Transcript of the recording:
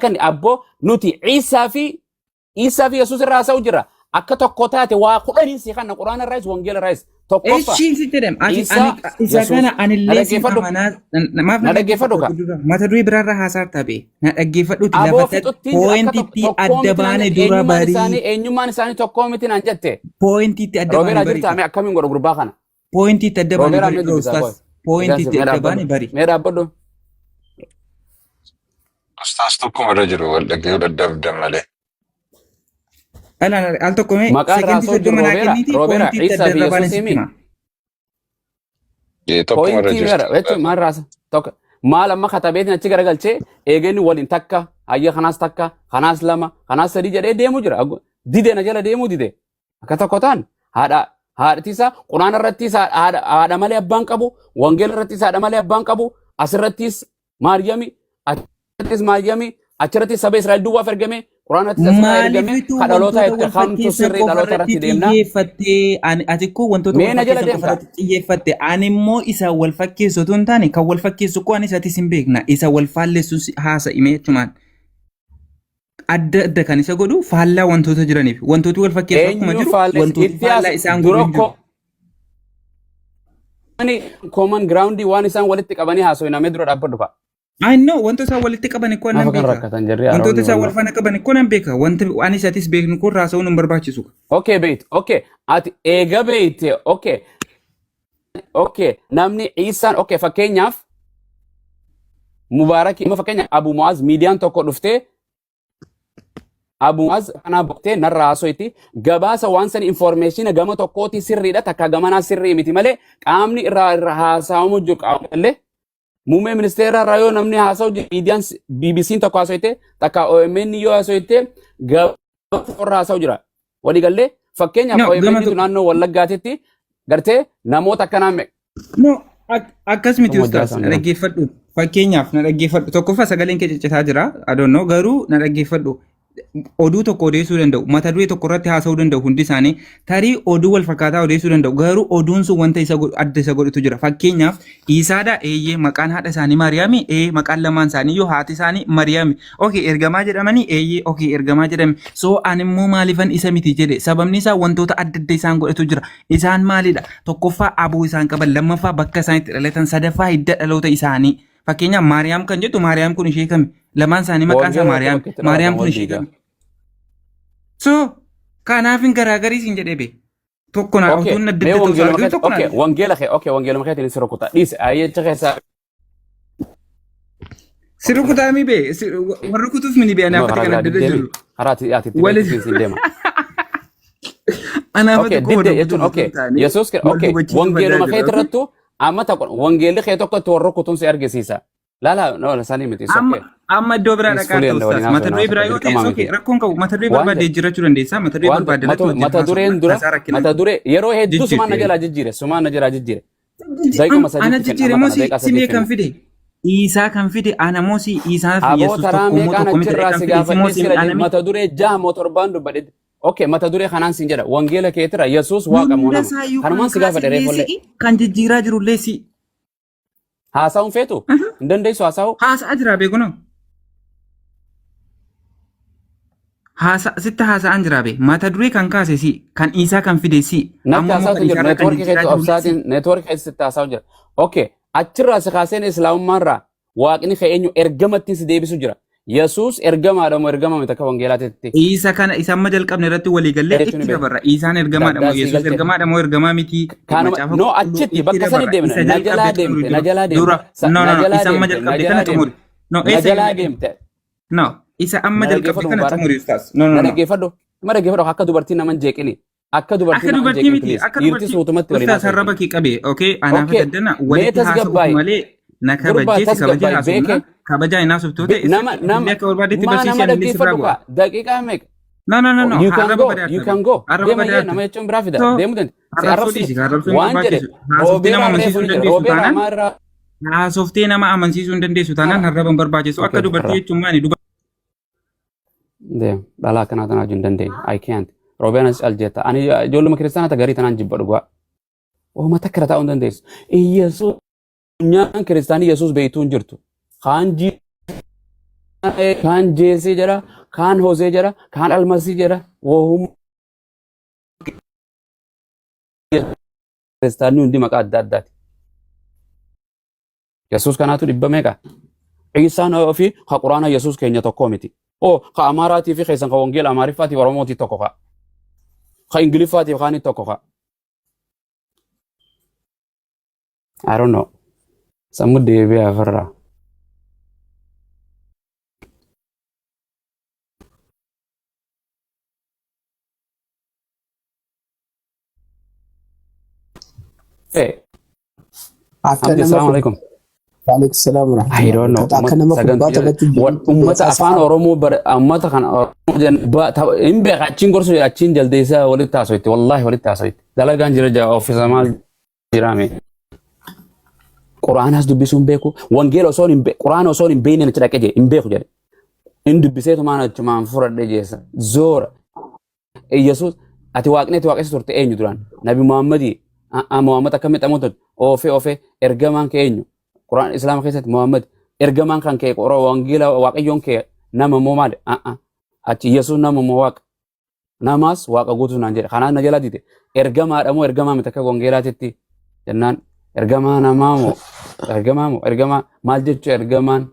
كان أبو نوتي عيسى في يسوع الرأس وجرا أكتر كتات وقرآن سيخان القرآن الرئيس وانجيل الرئيس توقف إيش تدرم إذا كان عن الليس أمانات ما نرجفدوك ما تدري برا حسار تبي نرجفدو تلافت بوينتي أدبان دورا باري إنيومان ساني توقومتين أنجته بوينتي أدبان باري تامي أكمل غرو غرباخنا بوينتي أدبان باري أستاذ بوينتي أدبان باري ميرا بدو أستاذ توكم الرجل ولا جيل الدم عليه أنا ألتقي مكان راسو روبيرا عيسى في يسوع سيمي توكم الرجل ويتو ما راس توك ما لما خطبيتنا تيجي رجلتي إيجاني ولين تكا هيا خناس تكا خناس لما خناس سري جري ديمو جرا ديده نجلا ديمو ديده كتا كوتان هذا تيسا قرآن الرتيس هذا مالي أبان كابو وانجيل الرتيس هذا مالي أبان كابو أسرتيس مريمي أسرتيس مريمي أشرتيس سبع إسرائيل دوا فرقمي قرآن maaliif xiyyeeffattee ati koo wantoota xiyyeeffatte ani immoo isa wal fakkeessu otoo hin taane kan wal fakkeessu koo ani isatis hin beekna isa wal faallessu haasa'ime jechumaan adda adda kan isa godhu faallaa wantoota jiraniif wantooti wal fakkeessu akkuma jiru wantooti faallaa isaan godhu jiru. Ani common ground waan isaan walitti qabanii haasa'inamee dura dhaabbadhu fa'a. I know wanto sa walit kaban ko nan beka wanto sa wal fana kaban ko nan beka wanto ani satis bek ko raso number bachisu okay bait okay at ega bait okay namni Isan okay fakeenyaaf Mubarak ma fakeenya Abu Muaz midian tokko dhufte Abu Muaz kana boktee narra hasoyti gabaasa waan san information gama tokkooti sirriidha takka gamana sirrii miti malee qaamni irra haasawamu jiru qaamalle Mume ministeera rayo namni haasa'u miidiyaan BBC tokko haasa'ite takka OMN yoo haasa'ite gabaasa haasa'u jira. Walii gallee fakkeenyaaf OMN naannoo Wallaggaatitti gartee namoota akkanaa No akkas miti ustaas dhaggeeffadhu fakkeenyaaf na dhaggeeffadhu tokkoffaa sagaleen kee ciccitaa jira I don't know garuu na dhaggeeffadhu oduu tokko odeessuu danda'u mata duree tokko irratti haasa'uu danda'u hundi isaanii tarii oduu wal fakkaataa odeessuu danda'u garuu oduun sun wanta isa adda isa godhutu jira fakkeenyaaf Iisaadha eeyyee maqaan haadha isaanii Mariyaami maqaan lamaan isaanii yoo haati isaanii Mariyaami okay ergamaa jedhamanii eeyyee okay ergamaa jedhame so animmoo maalifan isa miti jedhe sababni isaa wantoota adda adda isaan godhatu jira isaan maalidha tokkoffaa abuu isaan qaban lammaffaa bakka isaanitti dhalatan sadaffaa hidda dhaloota isaanii fakkeenyaaf Mariyaam kan jettu Mariyaam kun ishee kami lamaan isaanii maqaan isaa Mariyaam kun ishee kami so kanaafin garaagarii siin jedhee be tokko na utuun na dibbe tokko okay wangeela kee sirra kutaa dhiise ayyacha keessa sirra kutaa mi be warra kutuuf mini be anaafati kan adda jiru haraati ati siin deema anaafati ko okay Yesuus okay wangeeluma kee irrattu amma takon wangeelli kee tokko warra kutuun si argisiisa la sani miti okay amma iddoo biraa dhaqaa ta'us mata duree biraa yoo ta'e okay rakkoon qabu mata duree barbaadee jirachuu dandeessa mata duree barbaadee mata dureen dura mata duree yeroo hedduu sumaan na jalaa jijjiire zaayikuma sadii ana jijjiire moo si kan fide Isaa kan fide ana moo si Isaa fi Yesuus tokko moo tokko miti mata duree jaha moo torbaan dubbadhe okay mata duree kanaan siin jedha wangeela keetira Yesuus waaqa moo nama kanumaan si gaafa dheeree folle kan jijjiiraa jirullee si haasa'uun feetu hin dandeessu haasa'u haasa'aa jira beekuno sitti haasa'aan jira be mata duree kan kaase si kan Isaa kan fide si natti haasa'uutu jira neetwoorkii keetu obsaatiin neetwoorkii keessa sitti haasa'u jira okay achirraa si kaaseen islaamummaarraa waaqni ka'eenyu ergamattiin si deebisu jira Yesuus ergamaadha moo ergamame takka wangeelaatti Isaa kana isa amma jalqabne irratti walii gallee itti dabarra Isaan ergamaadha moo Yesuus ergamaadha moo ergamaa miti no achitti bakka sani deemne na jalaa deemte dura no isa amma jalqabde kana xumuri no na jalaa deemte no isa amma jalqabde kana xumuri ustaas no dhaggeeffadhu akka dubartii naman jeeqini akka dubartii miti akka dubartii suutumatti waliin ustaas harraba kee qabe okay anaaf daddana walitti haasa'u malee na kabajee kabajaa inaaf subtoote nama akka barbaadetti barsiisee inni sirraa go'a daqiiqaa meeqa no you can go deema jee nama jechuun biraa fida deemu dandeenya waan jedhe haasoftee nama amansiisuu hin dandeessu taanaan harraban barbaachisu akka dubartii jechuun maani deem dhalaa kanaa tanaa jiru hin dandeenye I can't roobeenas caljetta ani ijoolluma kiristaanata garii tanaan jibba dhugaa ooma takka ta'uu hin dandeessu Yesuus nyaan kiristaanii Yesuus beeytuu hin jirtu kaan كان جيسي جرا كان هوزي جرا كان المسي جرا وهم كريستيانو عندي مقاد دادات يسوس كاناتو دبا ميقا عيسى في قرآن يسوس كينيا توكوميتي او اماراتي في خيسان وانجيل اماريفاتي ورموتي توكوكا انجليفاتي خاني توكوكا I don't know. Some day we have Hey, Abdi, assalamu alaikum. Waalaikum salam I warahmatullahi don't know. wabarakatuh. Akka nama kubbaa taphatti Ummata afaan Oromoo ummata kan hin beeka achiin gorsu achiin jaldeessaa walitti haasoitti wallahi walitti haasoitti dalagaan jira jaa ofiisa maal jiraame. Quraanaas dubbisuun beeku wangeela osoo hin quraana osoo hin beekne achi dhaqee jee hin beeku jedhe. Hin dubbiseetu maan achumaan fudhadhee jeessa zoora. Yesuus ati waaqessa turte eenyu duraan Nabi Muhammadi Muhammad akkamitti amantu oofee ergamaan kee eenyu Quraan Islaama keessatti Muhammad ergamaan kan kee qoroo wangeela waaqayyoon kee nama moo maali achi Yesuus nama moo waaqa namaas waaqa guutuu naan jedhe kanaan na jala dide ergamaadha moo ergamaa miti akka wangeelaatitti jennaan ergamaa namaa moo ergamaa maal jechuu ergamaan